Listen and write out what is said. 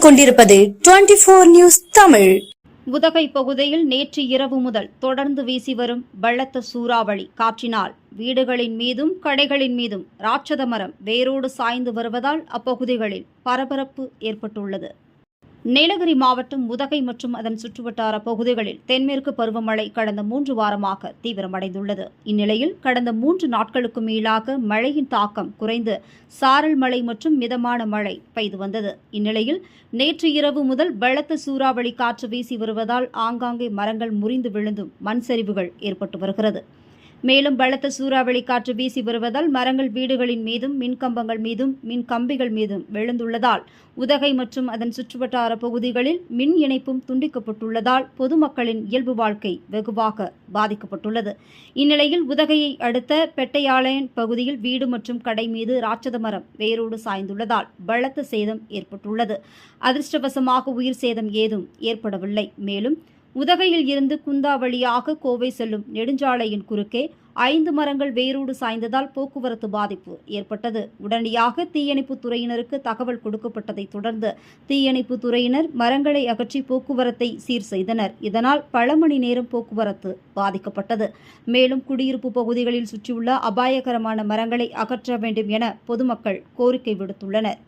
கொண்டிருப்பது 24 நியூஸ் தமிழ். உதகை பகுதியில் நேற்று இரவு முதல் தொடர்ந்து வீசி வரும் பலத்த சூறாவளி காற்றினால் வீடுகளின் மீதும் கடைகளின் மீதும் ராட்சத மரம் வேரோடு சாய்ந்து வருவதால் அப்பகுதிகளில் பரபரப்பு ஏற்பட்டுள்ளது. நீலகிரி மாவட்டம் உதகை மற்றும் அதன் சுற்றுவட்டார பகுதிகளில் தென்மேற்கு பருவமழை கடந்த 3 வாரமாக தீவிரமடைந்துள்ளது. இந்நிலையில் கடந்த 3 நாட்களுக்கு மேலாக மழையின் தாக்கம் குறைந்து சாரல் மழை மற்றும் மிதமான மழை பெய்து வந்தது. இந்நிலையில் நேற்று இரவு முதல் பலத்த சூறாவளி காற்று வீசி வருவதால் ஆங்காங்கே மரங்கள் முறிந்து விழுந்தும் மண் சரிவுகள் ஏற்பட்டு வருகிறது. மேலும் பலத்த சூறாவளி காற்று வீசி வருவதால் மரங்கள் வீடுகளின் மீதும் மின்கம்பங்கள் மீதும் மின் கம்பிகள் மீதும் விழுந்துள்ளதால் உதகை மற்றும் அதன் சுற்றுவட்டார பகுதிகளில் மின் இணைப்பும் துண்டிக்கப்பட்டுள்ளதால் பொதுமக்களின் இயல்பு வாழ்க்கை வெகுவாக பாதிக்கப்பட்டுள்ளது. இந்நிலையில் உதகையை அடுத்த பெட்டையாளையன் பகுதியில் வீடு மற்றும் கடை மீது ராட்சத மரம் வேரோடு சாய்ந்துள்ளதால் பலத்த சேதம் ஏற்பட்டுள்ளது. அதிர்ஷ்டவசமாக உயிர் சேதம் ஏதும் ஏற்படவில்லை. மேலும் உதகையில் இருந்து குந்தா வழியாக கோவை செல்லும் நெடுஞ்சாலையின் குறுக்கே 5 மரங்கள் வேரோடு சாய்ந்ததால் போக்குவரத்து பாதிப்பு ஏற்பட்டது. உடனடியாக தீயணைப்பு துறையினருக்கு தகவல் கொடுக்கப்பட்டதை தொடர்ந்து தீயணைப்பு துறையினர் மரங்களை அகற்றி போக்குவரத்தை சீர் செய்தனர். இதனால் பல மணி நேரம் போக்குவரத்து பாதிக்கப்பட்டது. மேலும் குடியிருப்பு பகுதிகளில் சுற்றியுள்ள அபாயகரமான மரங்களை அகற்ற வேண்டும் என பொதுமக்கள் கோரிக்கை விடுத்துள்ளனர்.